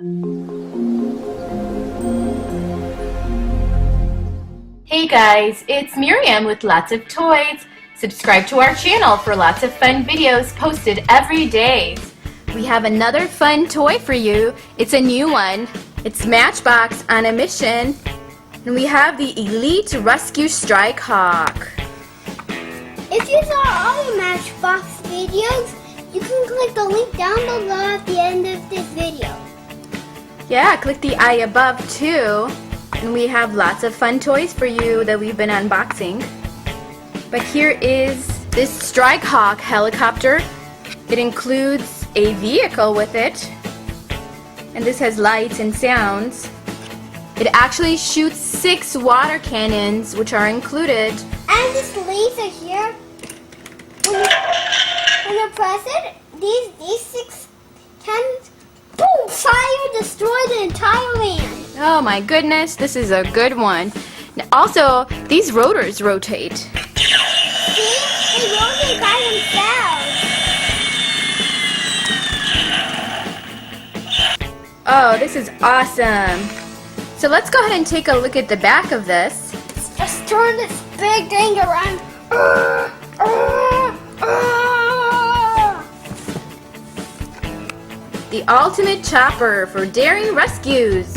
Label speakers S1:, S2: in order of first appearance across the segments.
S1: Hey guys, it's Miriam with lots of toys. Subscribe to our channel for lots of fun videos posted every day. We have another fun toy for you. It's a new one. It's Matchbox on a mission. And we have the Elite Rescue Strike Hawk.
S2: If you saw all the Matchbox videos, you can click the link down below at the end of this video.
S1: Yeah, click the eye above too. And we have lots of fun toys for you that we've been unboxing. But here is this Strike Hawk helicopter. It includes a vehicle with it. And this has lights and sounds. It actually shoots 6 water cannons, which are included.
S2: And this laser here, when you press it, these 6 cannons, boom, fire, destroy the entire land.
S1: Oh my goodness, this is a good one. Also, these rotors rotate.
S2: See? They rotate by themselves.
S1: Oh, this is awesome. So let's go ahead and take a look at the back of this.
S2: Let's just turn this big thing around.
S1: The ultimate chopper for daring rescues.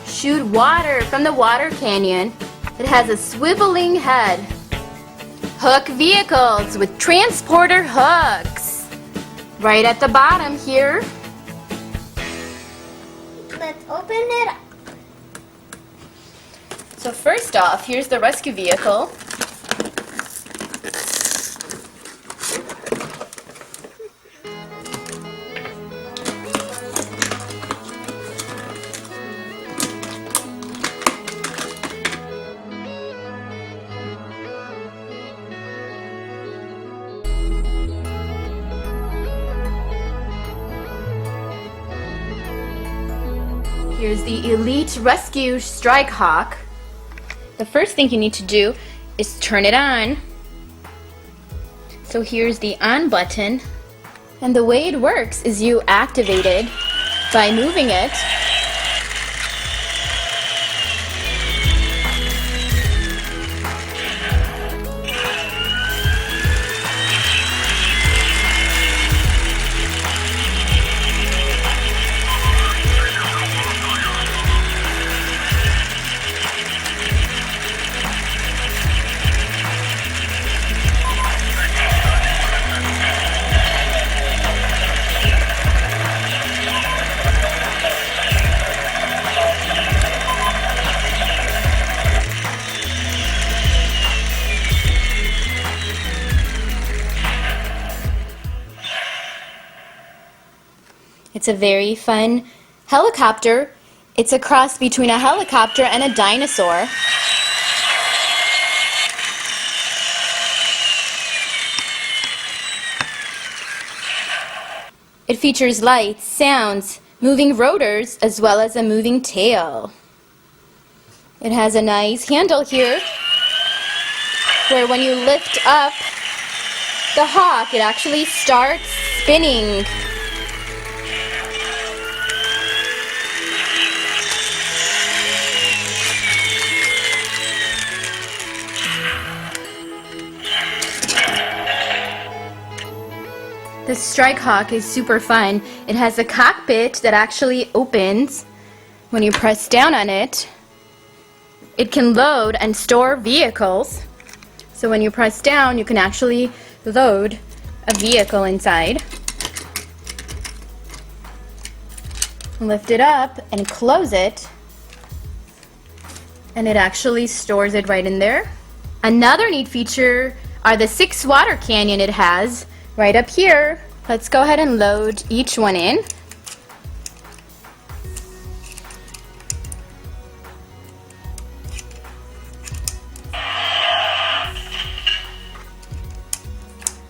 S1: Shoot water from the water canyon. It has a swiveling head. Hook vehicles with transporter hooks. Right at the bottom here.
S2: Let's open it up.
S1: So first off, here's the rescue vehicle. Here's the Elite Rescue Strike Hawk. The first thing you need to do is turn it on. So here's the on button. And the way it works is you activate it by moving it. It's a very fun helicopter. It's a cross between a helicopter and a dinosaur. It features lights, sounds, moving rotors, as well as a moving tail. It has a nice handle here, where when you lift up the hawk, it actually starts spinning. The Strike Hawk is super fun. It has a cockpit that actually opens when you press down on it. It can load and store vehicles. So when you press down, you can actually load a vehicle inside. Lift it up and close it. And it actually stores it right in there. Another neat feature are the 6 water canyon it has. Right up here. Let's go ahead and load each one in.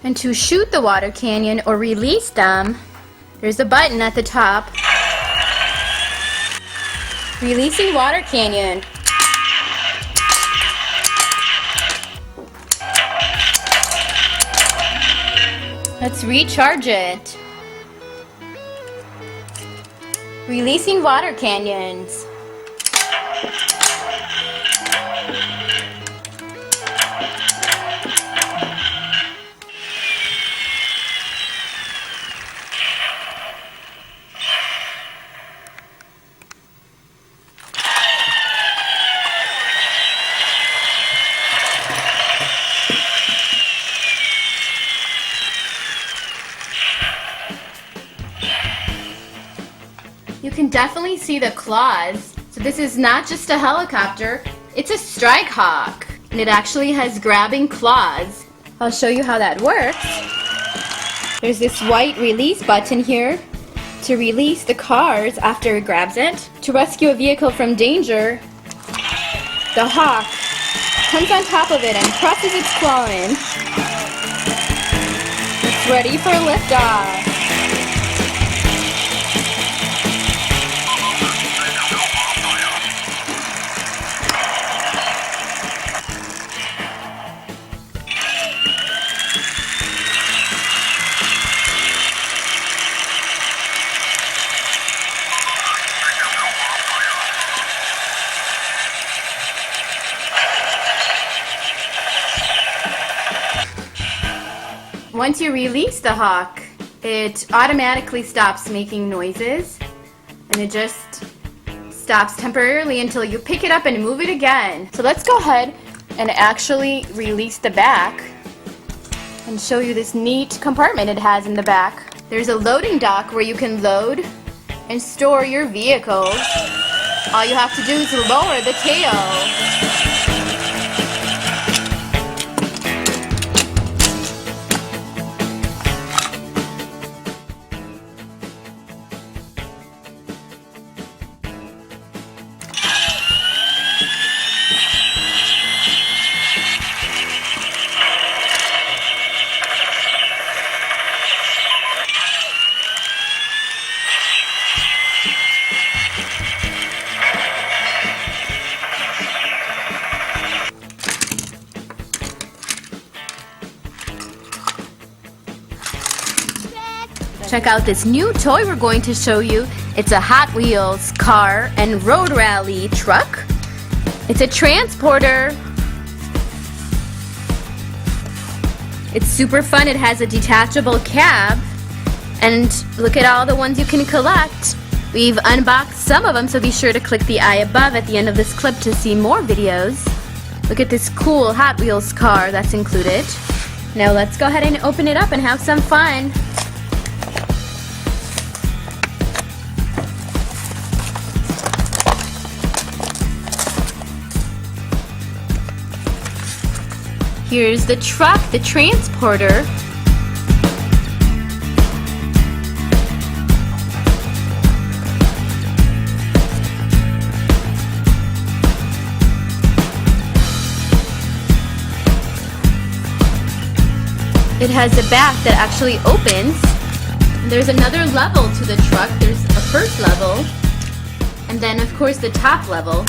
S1: And to shoot the water canyon or release them, there's a button at the top. Releasing water canyon. Let's recharge it. Releasing water canyons. You can definitely see the claws. So this is not just a helicopter, it's a strike hawk. And it actually has grabbing claws. I'll show you how that works. There's this white release button here to release the cars after it grabs it. To rescue a vehicle from danger, the hawk comes on top of it and presses its claw in. It's ready for liftoff. Once you release the hawk, it automatically stops making noises, and it just stops temporarily until you pick it up and move it again. So let's go ahead and actually release the back and show you this neat compartment it has in the back. There's a loading dock where you can load and store your vehicles. All you have to do is lower the tail. Check out this new toy we're going to show you. It's a Hot Wheels car and road rally truck. It's a transporter. It's super fun. It has a detachable cab. And look at all the ones you can collect. We've unboxed some of them, so be sure to click the eye above at the end of this clip to see more videos. Look at this cool Hot Wheels car that's included. Now let's go ahead and open it up and have some fun. Here's the truck, the transporter. It has a back that actually opens. There's another level to the truck. There's a first level, and then of course the top level.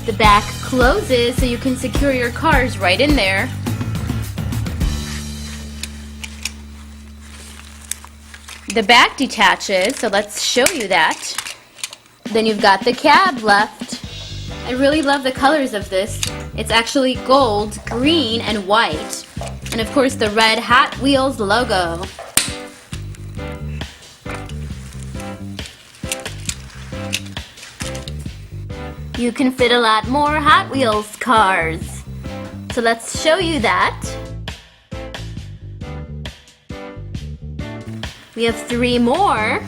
S1: The back closes so you can secure your cars right in there. The back detaches, so let's show you that. Then you've got the cab left. I really love the colors of this. It's actually gold, green, and white. And of course the red Hot Wheels logo. You can fit a lot more Hot Wheels cars. So let's show you that. We have 3 more.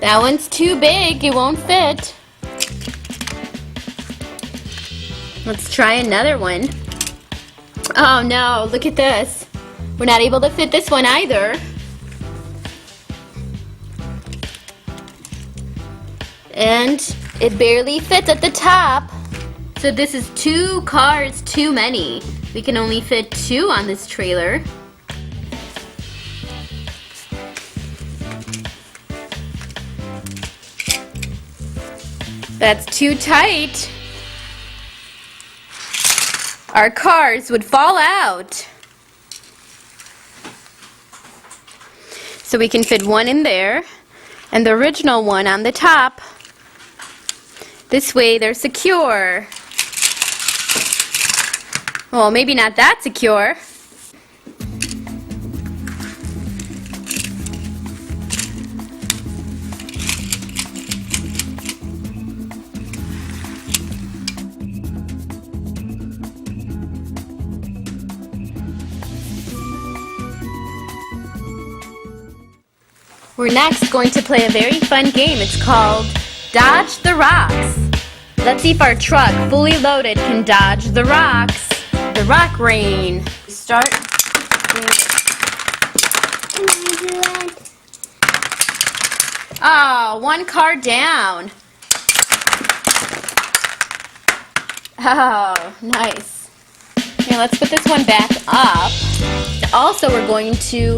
S1: That one's too big, it won't fit. Let's try another one. Oh no, look at this. We're not able to fit this one either. And it barely fits at the top. So this is 2 cars too many. We can only fit 2 on this trailer. That's too tight. Our cars would fall out. So we can fit 1 in there and the original one on the top. This way they're secure. Well, maybe not that secure. We're next going to play a very fun game. It's called Dodge the Rocks. Let's see if our truck, fully loaded, can dodge the rocks. The rock rain. Start. Oh, 1 car down. Oh, nice. Here, let's put this one back up. Also, we're going to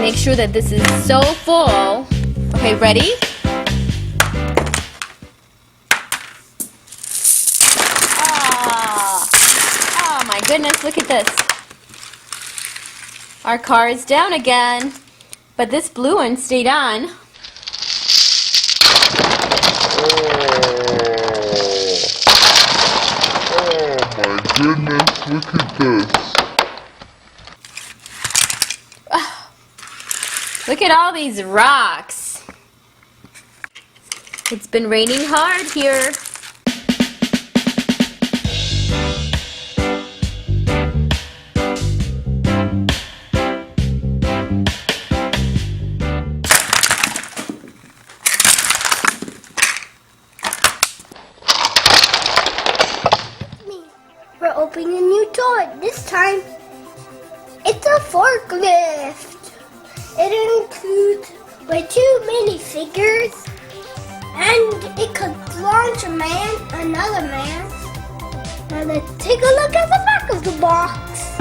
S1: make sure that this is so full. Okay, ready? Oh my goodness, look at this. Our car is down again, but this blue one stayed on.
S3: Oh my goodness, look at this.
S1: Look at all these rocks. It's been raining hard here.
S2: We're opening a new toy. This time, it's a forklift. It includes way too many figures, and it could launch a man, another man. Now let's take a look at the back of the box.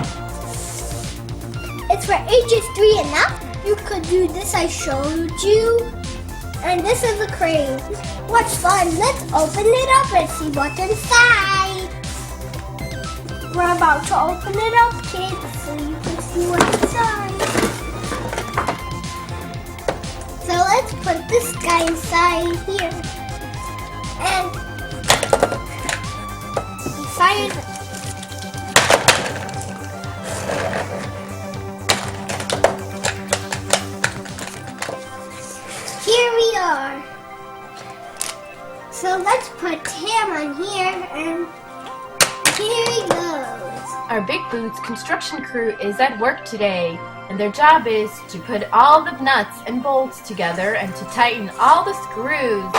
S2: It's for ages 3 and up. You could do this I showed you. And this is a crane. What's fun? Let's open it up and see what's inside. We're about to open it up, kids, so you can see what's inside. So let's put this guy inside here. And inside here we are. So let's put him on here, and here he goes.
S1: Our Big Boots construction crew is at work today, and their job is to put all the nuts and bolts together and to tighten all the screws.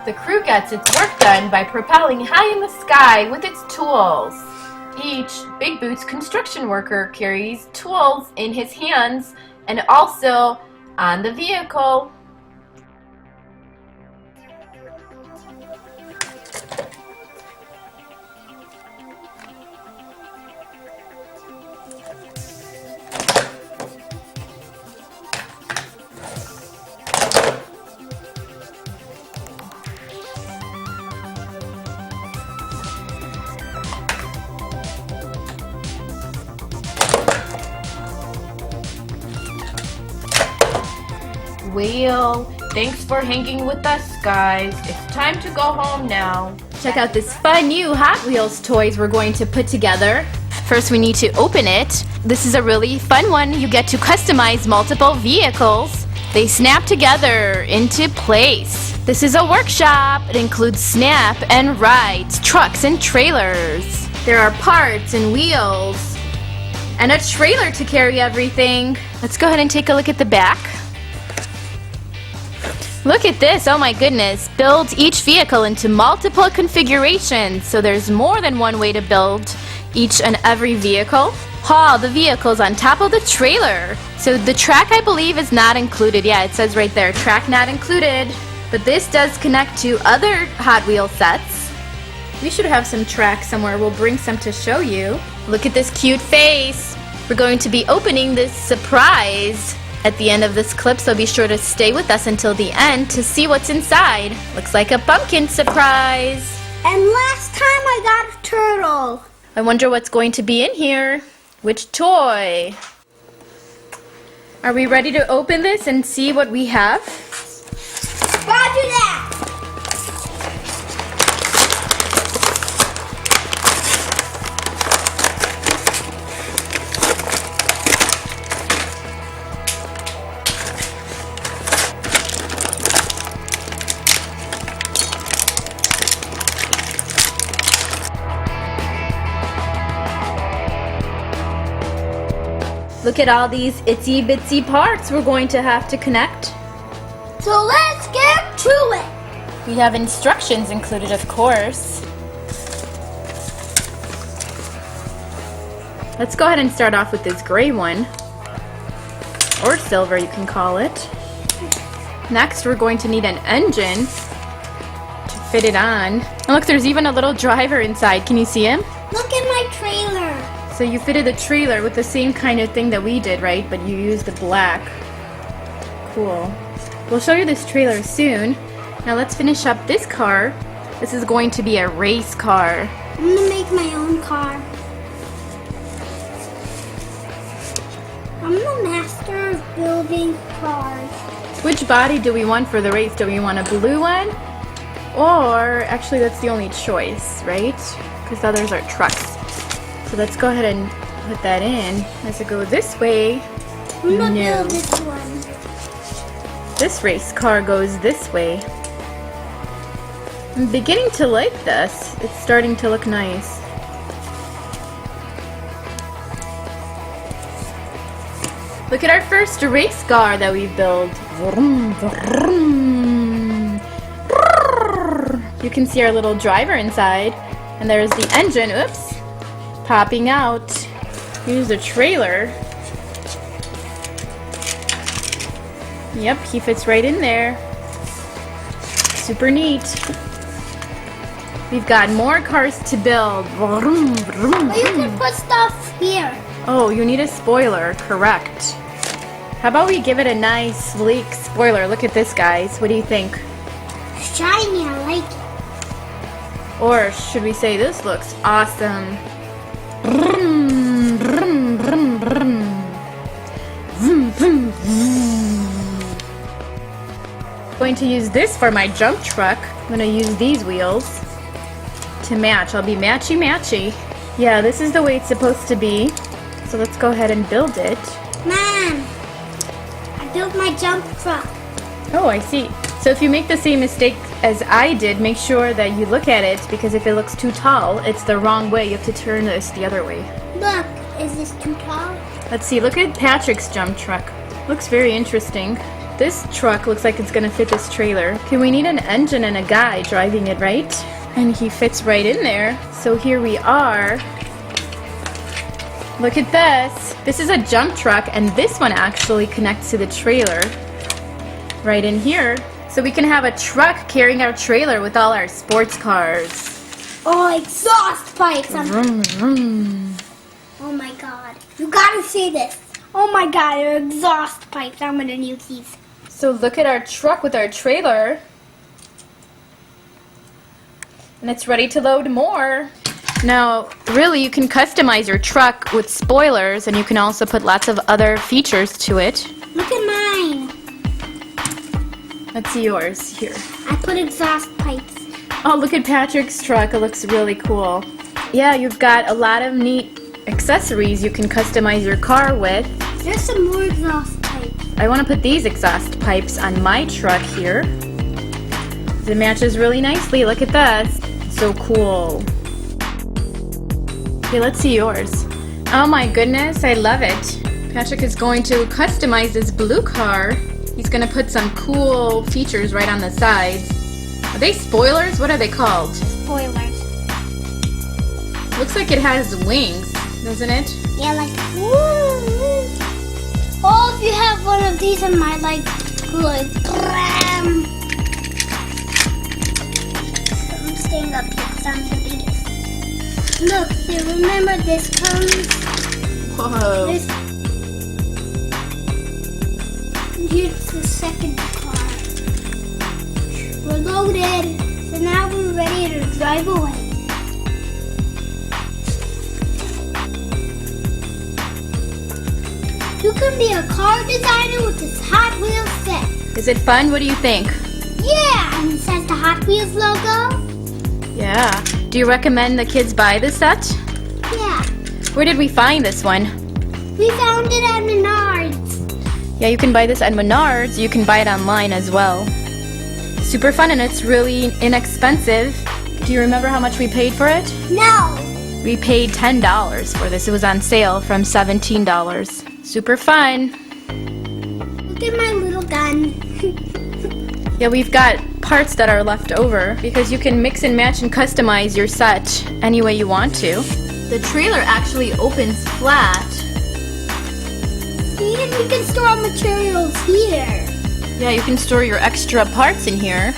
S1: The crew gets its work done by propelling high in the sky with its tools. Each Big Boots construction worker carries tools in his hands and also on the vehicle. Well, thanks for hanging with us, guys. It's time to go home now. Check out this fun new Hot Wheels toys we're going to put together. First, we need to open it. This is a really fun one. You get to customize multiple vehicles. They snap together into place. This is a workshop. It includes snap and rides, trucks and trailers. There are parts and wheels and a trailer to carry everything. Let's go ahead and take a look at the back. Look at this, oh my goodness. Build each vehicle into multiple configurations, so there's more than one way to build each and every vehicle. haul the vehicles on top of the trailer. So the track, I believe, is not included. Yeah, it says right there, track not included. But this does connect to other Hot Wheels sets. We should have some tracks somewhere. We'll bring some to show you. Look at this cute face. We're going to be opening this surprise at the end of this clip, so be sure to stay with us until the end to see what's inside. Looks like a pumpkin surprise.
S2: And last time I got a turtle.
S1: I wonder what's going to be in here. Which toy? Are we ready to open this and see what we have?
S2: Roger that.
S1: Look at all these itsy bitsy parts we're going to have to connect.
S2: So let's get to it.
S1: We have instructions included, of course. Let's go ahead and start off with this gray one. Or silver, you can call it. Next, we're going to need an engine to fit it on. And look, there's even a little driver inside. Can you see him?
S2: Look at my trailer.
S1: So you fitted the trailer with the same kind of thing that we did, right? But you used the black. Cool. We'll show you this trailer soon. Now let's finish up this car. This is going to be a race car.
S2: I'm gonna make my own car. I'm the master of building cars.
S1: Which body do we want for the race? Do we want a blue one? Or, actually that's the only choice, right? Because the others are trucks. So let's go ahead and put that in. Does it go this way?
S2: I'm gonna
S1: No.
S2: build this one.
S1: This race car goes this way. I'm beginning to like this. It's starting to look nice. Look at our first race car that we built. Vroom, vroom. You can see our little driver inside. And there's the engine. Oops. Popping out. Here's the trailer. Yep, he fits right in there. Super neat. We've got more cars to build. Vroom, vroom,
S2: But you
S1: vroom.
S2: can put stuff here.
S1: Oh, you need a spoiler, correct. How about we give it a nice, sleek spoiler? Look at this, guys. What do you think?
S2: Shiny, I like it.
S1: Or should we say this looks awesome? Vroom, vroom, vroom, vroom. Vroom, vroom, vroom. Going to use this for my jump truck. I'm going to use these wheels to match. I'll be matchy-matchy. Yeah, this is the way it's supposed to be. So let's go ahead and build it.
S2: Mom, I built my jump truck.
S1: Oh, I see. So if you make the same mistake as I did, make sure that you look at it, because if it looks too tall, it's the wrong way. You have to turn this the other way.
S2: Look, is this too tall?
S1: Let's see, look at Patrick's jump truck. Looks very interesting. This truck looks like it's gonna fit this trailer. Okay, we need an engine and a guy driving it, right? And he fits right in there. So here we are. Look at this. This is a jump truck, and this one actually connects to the trailer right in here. So we can have a truck carrying our trailer with all our sports cars.
S2: Oh, exhaust pipes.
S1: Vroom, vroom.
S2: Oh my god. You gotta see this. Oh my god, they're exhaust pipes. I'm gonna use these.
S1: So look at our truck with our trailer. And it's ready to load more. Now, really, you can customize your truck with spoilers, and you can also put lots of other features to it.
S2: Look at mine.
S1: Let's see yours here.
S2: I put exhaust pipes.
S1: Oh, look at Patrick's truck. It looks really cool. Yeah, you've got a lot of neat accessories you can customize your car with.
S2: There's some more exhaust pipes.
S1: I want to put these exhaust pipes on my truck here. It matches really nicely. Look at that. So cool. Okay, let's see yours. Oh my goodness, I love it. Patrick is going to customize this blue car. He's going to put some cool features right on the sides. Are they spoilers? What are they called?
S2: Spoilers.
S1: Looks like it has wings, doesn't it?
S2: Yeah, like, woo! Oh, if you have one of these, it might like bam! I'm staying up here because I'm the biggest. Look, so remember this comes.
S1: Whoa.
S2: Here's the second car. We're loaded, so now we're ready to drive away. You can be a car designer with this Hot Wheels set.
S1: Is it fun? What do you think?
S2: Yeah, and it says the Hot Wheels logo.
S1: Yeah. Do you recommend the kids buy this set?
S2: Yeah,
S1: Where did we find this one?
S2: we found it at Menards.
S1: Yeah, you can buy this at Menards. You can buy it online as well. Super fun, and it's really inexpensive. Do you remember how much we paid for it?
S2: No.
S1: We paid $10 for this. It was on sale from $17. Super fun.
S2: Look at my little gun.
S1: Yeah, we've got parts that are left over because you can mix and match and customize your set any way you want to. The trailer actually opens flat.
S2: See, and we can store our materials here.
S1: Yeah, you can store your extra parts in here.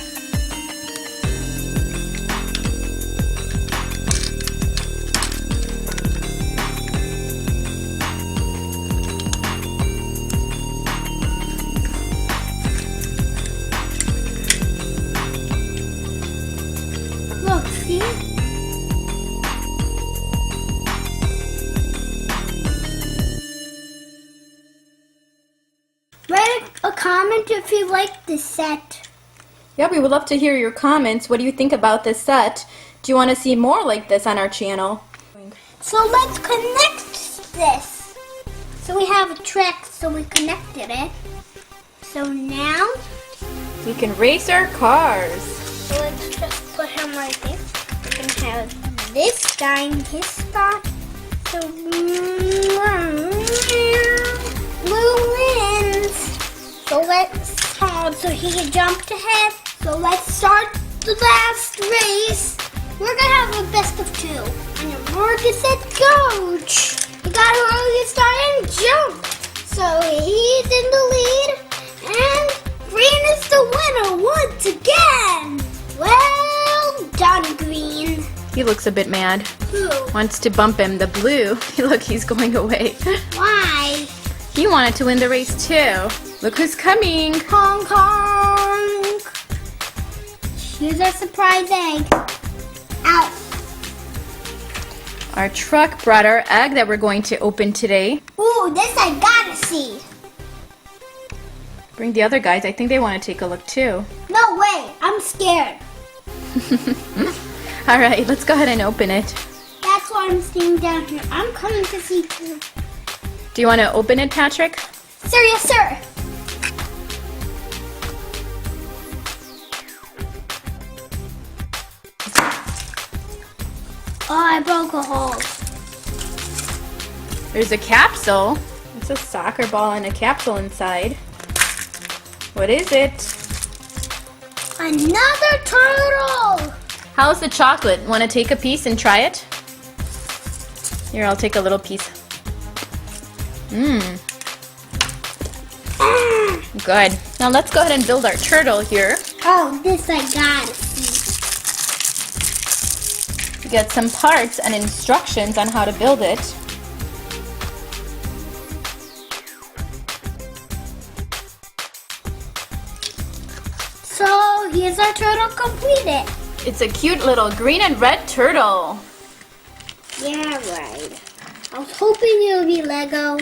S2: Look, see? Write a comment if you like this set.
S1: Yeah, we would love to hear your comments. What do you think about this set? Do you want to see more like this on our channel?
S2: So let's connect this. So we have a track, so we connected it. So now,
S1: We can race our cars.
S2: so let's just put him right there. We can have this guy in his spot. So blue wins. So so he jumped ahead. So let's start the last race. We're gonna have a best of two. And your mark is set, coach. You gotta early start and jump. So he's in the lead, and Green is the winner once again. Well done, Green.
S1: He looks a bit mad.
S2: Who?
S1: Wants to bump him. The blue. Look, he's going away.
S2: Why?
S1: He wanted to win the race too. Look who's coming.
S2: Honk honk. Here's our surprise egg. Out.
S1: Our truck brought our egg that we're going to open today.
S2: Ooh, this I gotta see.
S1: Bring the other guys. I think they want to take a look too.
S2: No way, I'm scared.
S1: All right, let's go ahead and open it.
S2: That's why I'm staying down here. I'm coming to see too.
S1: Do you want to open it, Patrick?
S2: Sir, yes, sir. Oh, I broke a hole.
S1: There's a capsule. It's a soccer ball and a capsule inside. What is it?
S2: Another turtle.
S1: How's the chocolate? Want to take a piece and try it? Here, I'll take a little piece. Good. Now let's go ahead and build our turtle here.
S2: Oh, this I gotta see.
S1: We got some parts and instructions on how to build it.
S2: So here's our turtle completed.
S1: It's a cute little green and red turtle.
S2: Yeah, right. I was hoping it would be Lego.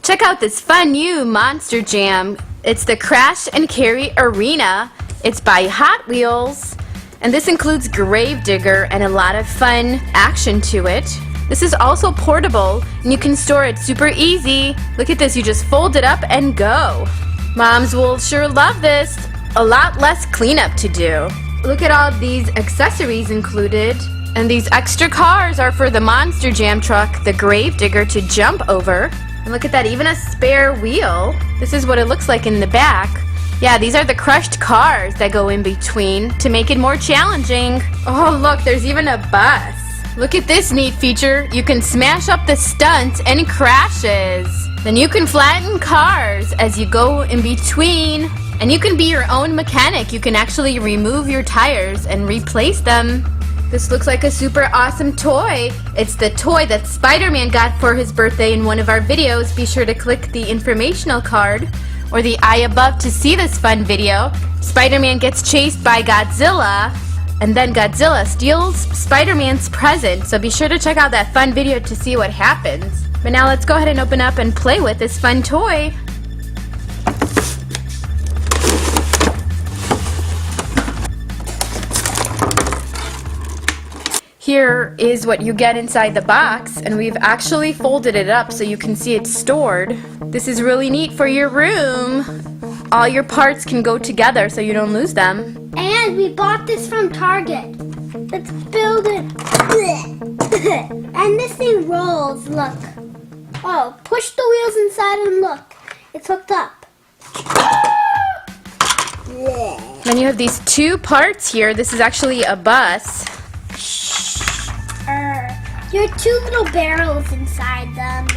S1: Check out this fun new Monster Jam. It's the Crash and Carry Arena. It's by Hot Wheels. And this includes Gravedigger and a lot of fun action to it. This is also portable and you can store it super easy. Look at this, you just fold it up and go. Moms will sure love this. A lot less cleanup to do. Look at all these accessories included. And these extra cars are for the Monster Jam truck, the Gravedigger, to jump over. And look at that, even a spare wheel. This is what it looks like in the back. Yeah, these are the crushed cars that go in between to make it more challenging. Oh, look, there's even a bus. Look at this neat feature. You can smash up the stunt and crashes. Then you can flatten cars as you go in between. And you can be your own mechanic. You can actually remove your tires and replace them. This looks like a super awesome toy. It's the toy that Spider-Man got for his birthday in one of our videos. Be sure to click the informational card or the eye above to see this fun video. Spider-Man gets chased by Godzilla, and then Godzilla steals Spider-Man's present. So be sure to check out that fun video to see what happens. But now let's go ahead and open up and play with this fun toy. Here is what you get inside the box, and we've actually folded it up so you can see it's stored. This is really neat for your room. All your parts can go together so you don't lose them.
S2: And we bought this from Target. Let's build it. And this thing rolls, look. Oh, push the wheels inside and look. It's hooked up.
S1: Then you have these two parts here. This is actually a bus.
S2: There are two little barrels inside them.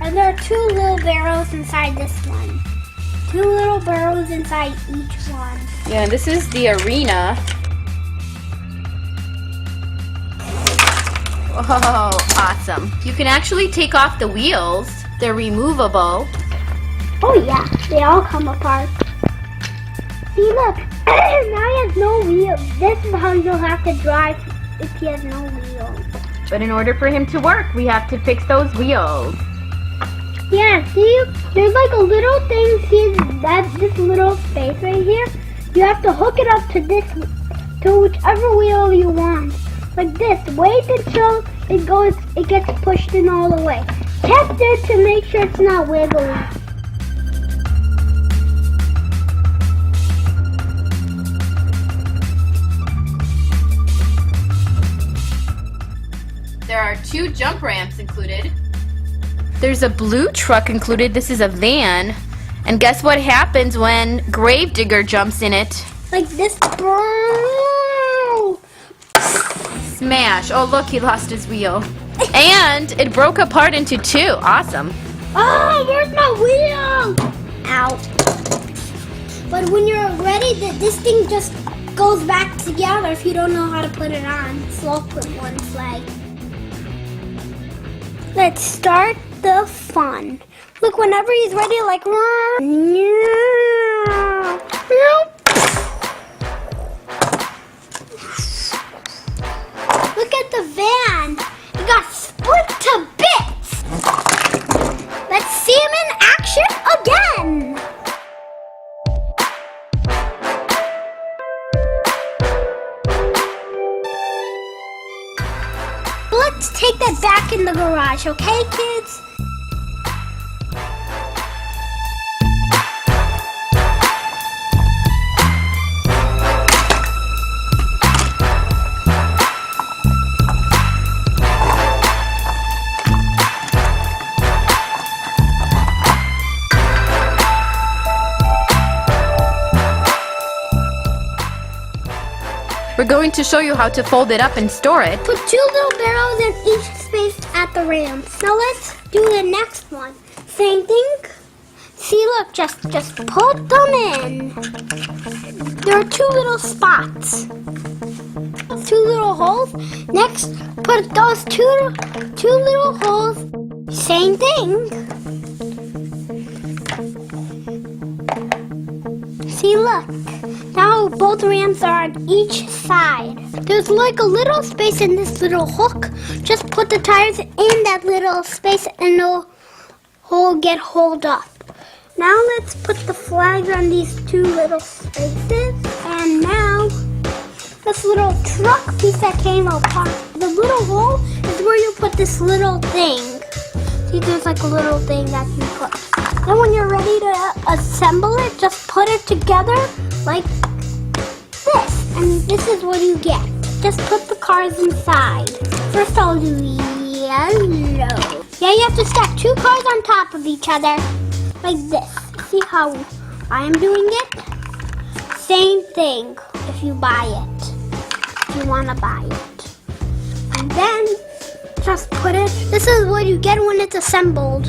S2: And there are two little barrels inside this one. Two little barrels inside each one.
S1: Yeah, this is the arena. Whoa, awesome. You can actually take off the wheels. They're removable.
S2: Oh yeah, they all come apart. See, look. Now he has no wheels. This is how you'll have to drive if he has no wheels.
S1: But in order for him to work, we have to fix those wheels.
S2: Yeah, see, there's like a little thing, see this little space right here? You have to hook it up to whichever wheel you want. Like this. Wait until it gets pushed in all the way. Test it to make sure it's not wiggling.
S1: There are two jump ramps included. There's a blue truck included. This is a van. And guess what happens when Gravedigger jumps in it?
S2: Like this.
S1: Smash. Oh, look, he lost his wheel. And it broke apart into two. Awesome.
S2: Oh, where's my wheel? Ow. But when you're ready, this thing just goes back together if you don't know how to put it on. So I'll put one flag. Let's start the fun. Look, whenever he's ready, like... Look at the van. It got split to bits. Let's see him in action again. Let's take that back in the garage, okay, kids?
S1: We're going to show you how to fold it up and store it.
S2: Put two little barrels in each space at the ramps. Now let's do the next one. Same thing. See, look, just put them in. There are two little spots. Two little holes. Next, put those two little holes. Same thing. See, look. Now both ramps are on each side. There's like a little space in this little hook. Just put the tires in that little space and it'll get holed up. Now let's put the flags on these two little spaces. And now this little truck piece that came apart. The little hole is where you put this little thing. See, there's like a little thing that you put. Then when you're ready to assemble it, just put it together like this. And this is what you get. Just put the cars inside. First I'll do yellow. Yeah, you have to stack two cars on top of each other. Like this. See how I am doing it? Same thing if you buy it. you want to buy it. And then just put it. This is what you get when it's assembled.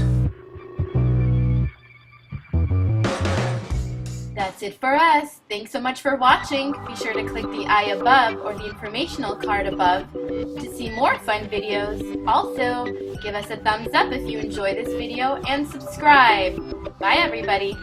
S1: That's it for us. Thanks so much for watching. Be sure to click the I above or the informational card above to see more fun videos. Also, give us a thumbs up if you enjoy this video and subscribe. Bye everybody.